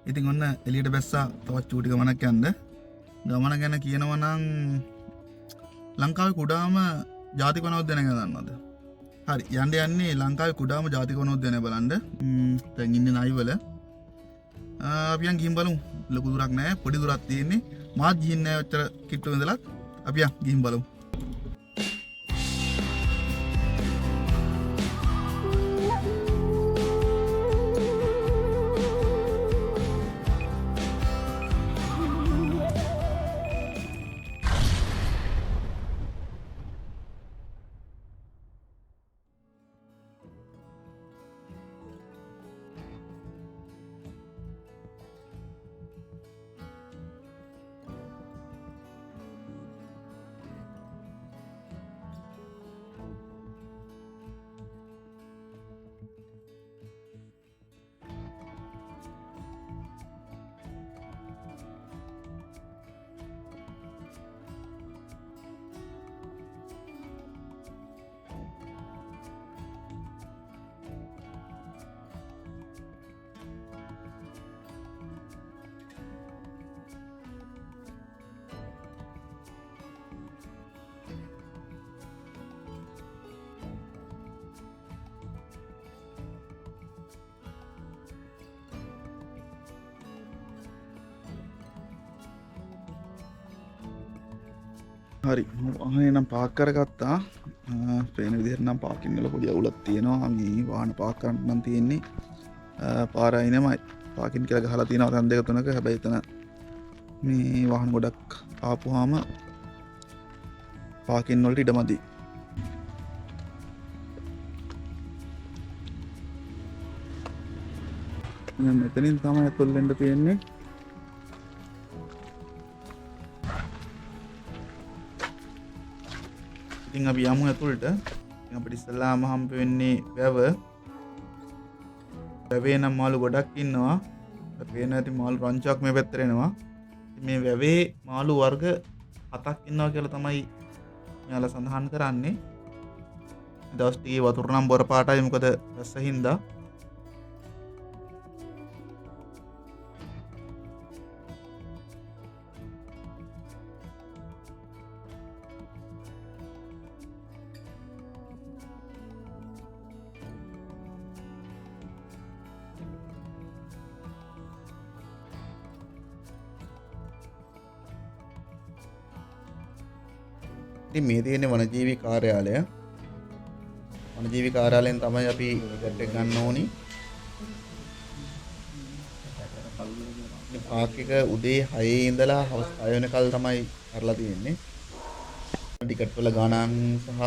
ඉතින් ඔන්න එළියට බැස්සා තවත් චූටි ගමනක් යන්න. ගමන ගැන කියනවා නම් ලංකාවේ කුඩාම ජාතික වනෝද්‍යානය ගැන දන්නවද? හරි යන්නේ ලංකාවේ කුඩාම ජාතික වනෝද්‍යානය බලන්න. දැන් ඉන්නේ නයිවල. අපි යන් ගිහින් බලමු. ලොකු දුරක් නෑ පොඩි දුරක් තියෙන්නේ. මාත් ගිහින් නෑ ඔච්චර කිට්ටු ඉඳලා. අපි යන් ගිහින් බලමු. හරි වාහනේ නම් පාක් කරගත්තා. පේන විදිහට නම් පාකින් වල පොඩි අවුලක් තියෙනවා. මේ වාහන පාක් කරන්න නම් තියෙන්නේ පාර අයිනමයි. පාකින් කියලා ගහලා තියෙනවා තැන් දෙක තුනක. හැබැයි එතන මේ වාහන ගොඩක් ආපුවාම පාකින් වලට ඉඩමදි. මෙතනින් තමයි ඇතුල් වෙන්න තියෙන්නේ. ඉතින් අපි යමු ඇතුළට. අපිට ඉස්සෙල්ලාම හම්බ වෙන්නේ වැව. වැවේ නම් මාළු ගොඩක් ඉන්නවා. පේන ඇති මාළු රංචුවක් මේ පැත්තට එනවා. මේ වැවේ මාළු වර්ග 7ක් ඉන්නවා කියලා තමයි මෙයාලා සඳහන් කරන්නේ. දවස් ටිකේ වතුර නම් බොර පාටයි මොකද වැස්ස හින්දා. ඉතින් මේ තියෙන්නේ වනජීවි කාර්යාලය. වනජීවි කාර්යාලයෙන් තමයි අපි ටිකට් එක ගන්න ඕනි. මේ පාක් එක උදේ 6 ඉඳලා හවස් 6 වෙනකල් තමයි කරලා තියෙන්නේ. ටිකට් වල ගණන් සහ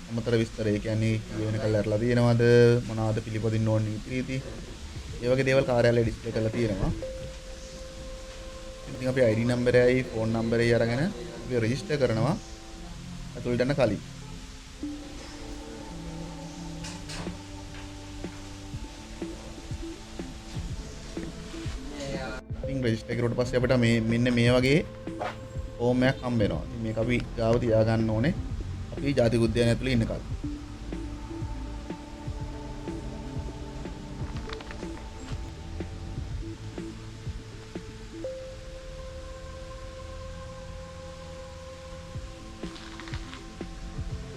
අමතර විස්තර ඒ කියන්නේ කී වෙනකල් ඇරලා තියෙනවද මොනවද පිළිපදින්න ඕන නීති ඒ වගේ දේවල් කාර්යාලයේ ඩිස්ප්ලේ කරලා තියෙනවා. ඉතින් අපි ID නම්බරයයි ෆෝන් නම්බරයයි අරගෙන අපි රෙජිස්ටර් කරනවා. ඇතුළට යන්න කලින් ඉතින් රෙජිස්ටර් කරුවට පස්සේ අපිට මෙන්න මේ වගේ ෆෝම් එකක් හම්බ වෙනවා. ඉතින් මේක අපි ගාව තියා ගන්න ඕනේ. අපි ජාතික උද්‍යානය ඇතුළේ ඉන්න කලින්.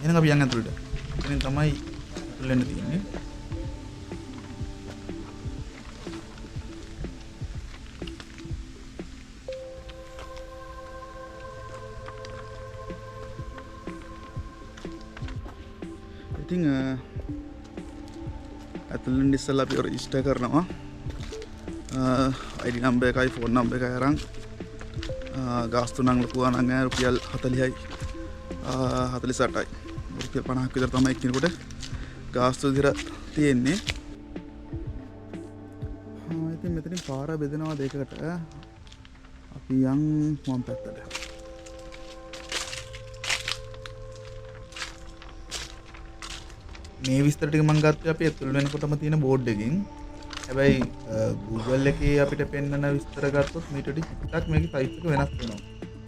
එහෙනම් අපි යන්න ඇතුළට. එතනින් තමයි ඇතුළ වෙන්න තියෙන්නේ. ඉතින් ඇතුළ වෙන්න ඉස්සෙල්ලා අපි රෙජිස්ටර් කරනවා. ID නම්බර් එකයි ෆෝන් නම්බර් එකයි අරන් ගාස්තු නම් ලකුව නම් රුපියල් 40යි 48යි. රුපියල් 50ක් විතර තමයි එක්කිනෙකුට ගාස්තු විතර තියෙන්නේ. ඉතින් මෙතනින් පාර බෙදෙනවා දෙකකට. අපි යන් වම් පැත්තට. මේ විස්තර ටික මම ගත්තේ අපි ඇතුල් වෙනකොටම තියෙන බෝඩ් එකකින්. හැබැයි Google එකේ අපිට පෙන්වන විස්තර ගත්තොත් මීට ටිකක් මේකේ සයිස් එක වෙනස් වෙනවා.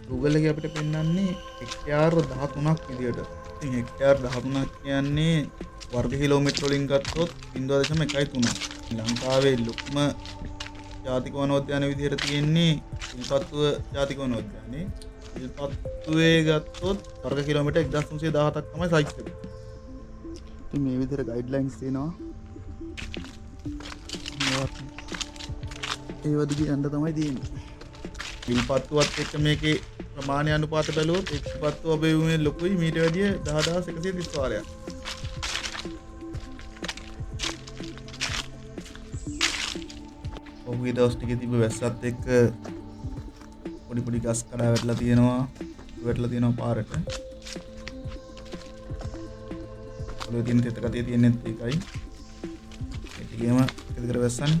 Google එකේ අපිට පෙන්වන්නේ හෙක්ටයාර් 13ක් විදියට. ඉතින් හෙක්ටයාර් 13ක් කියන්නේ වර්ග කිලෝමීටර වලින් ගත්තොත් 0.13. ලංකාවේ ලොකුම ජාතික වනෝද්‍යාන විදිහට තියෙන්නේ විල්පත්තුව ජාතික වනෝද්‍යානේ. විල්පත්තුවේ ගත්තොත් වර්ග කිලෝමීටර් 1317ක් තමයි සයිස් එක. ඉතින් මේ විදිහට ගයිඩ්ලයින්ස් තියෙනවා. ඒ වදිගේ යන්න තමයි තියෙන්නේ. විල්පත්තුවත් එක්ක මේකේ ප්‍රමාණය අනුපාත බැලුවොත් එක්පත්තුව අබේවුමේ ලොකුයි මීට වැඩිය 10130 වාරයක්. ඔහුගේ දවස් ටිකේ තිබ්බ වැස්සත් එක්ක පොඩි පොඩි ගස් කඩා වැටලා තියෙනවා පාරට. ඔලුවේ තියෙන තෙත ගතිය තියෙනෙත් ඒකයි. ඒ ටිකේම එක දිගට වැස්සන්නේ.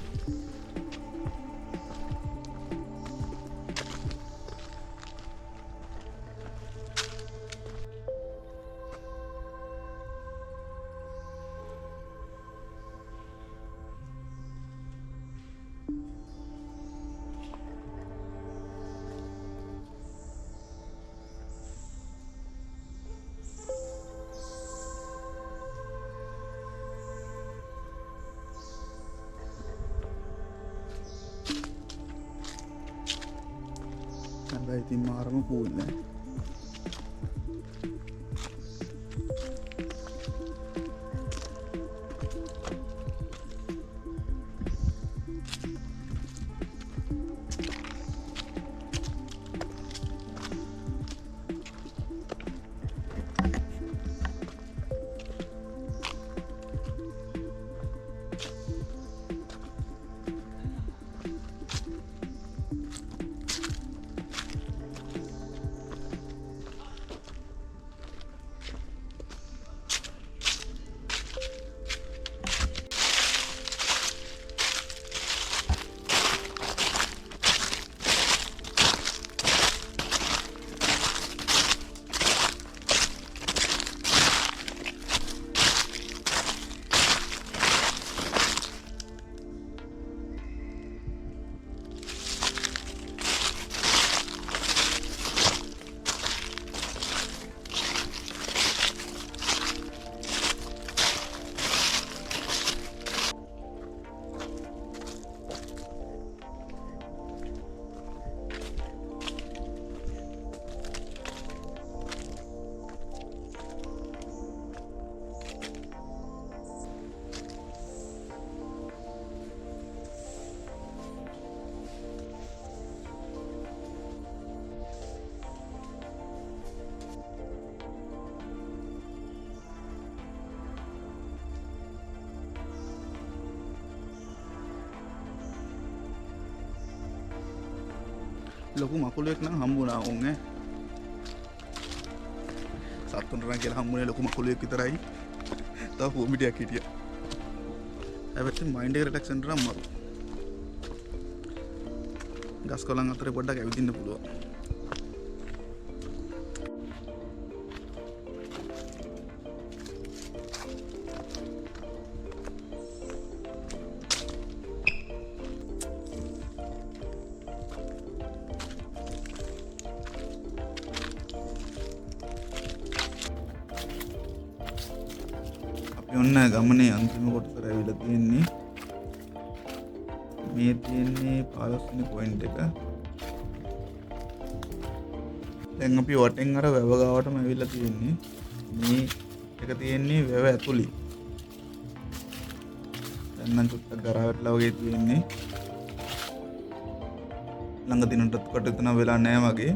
හැබැයි ඉතින් මාරම කූල් නෑ. ලොකු මකුලෙක් නම් හම්බුණා උන් ඈ. සත්තුන්ට නම් කියලා හම්බුනේ ලොකු මකුලෙක් විතරයි. තව පොමිටියක් හිටියා. හැබැයි මයින්ඩ් එක රිලැක්ස් වෙන්න නම් මරු. ගස් කොළන් අතරේ පොඩ්ඩක් ඇවිදින්න පුළුවන්. ඔන්න ගමනේ අන්තිම කොටසට ඇවිල්ලා තියෙන්නේ. මේ තියෙන්නේ 15 වෙනි පොයින්ට් එක. දැන් අපි වටෙන් අර වැව ගාවටම ඇවිල්ලා තියෙන්නේ. මේ එක තියෙන්නේ වැව ඇතුළේ. දැන් නම් චුට්ටක් ගරා වැටලා වගේ තියෙන්නේ. ළඟ දිනටත් කටයුතු නම් වෙලා නැහැ වගේ.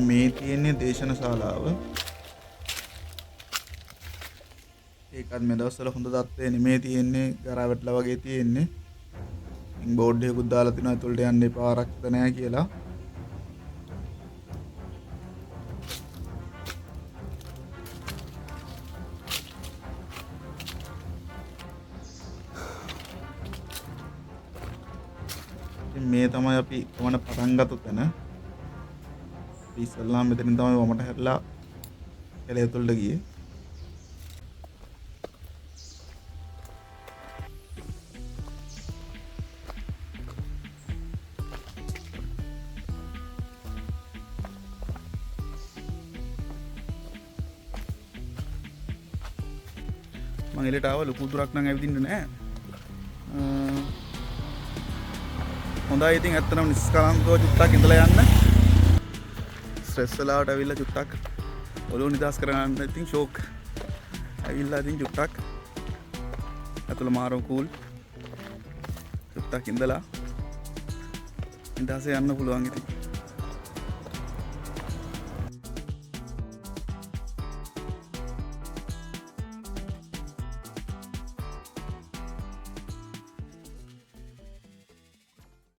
මේ තියෙන්නේ දේශන ශාලාව. ඒකත් මේ දවස්වල හොඳ තත්ත්වයේ නෙමේ තියෙන්නේ. ගරා වැටලා වගේ තියෙන්නේ. ඉන් බෝඩ් එකකුත් දාලා තිනවා ඇතුළට යන්න එපා ආරක්ෂිත නැහැ කියලා. මේ තමයි අපි ගමන පටන් ගත්ත තැන. අපි ඉස්සල්ලාම මෙතනින් තමයි වමට හැරිලා කැලේ ඇතුළට ගියේ. මම එලට ආව ලොකු දුරක් නම් ඇවිදින්න නෑ. හොඳයි ඉතින් ඇත්තටම නිස්කලංකව චුට්ටක් ඉඳලා යන්න. ස්ට්‍රෙස් වෙලාවට ඇවිල්ලා චුට්ටක් ඔළුව නිදහස් කරගන්න ඉතින් ෂෝක්. ඇවිල්ලා ඉතින් චුට්ටක් ඇතුළ මාරම කූල්. චුට්ටක් ඉඳලා නිදහසේ යන්න පුළුවන් ඉතින්.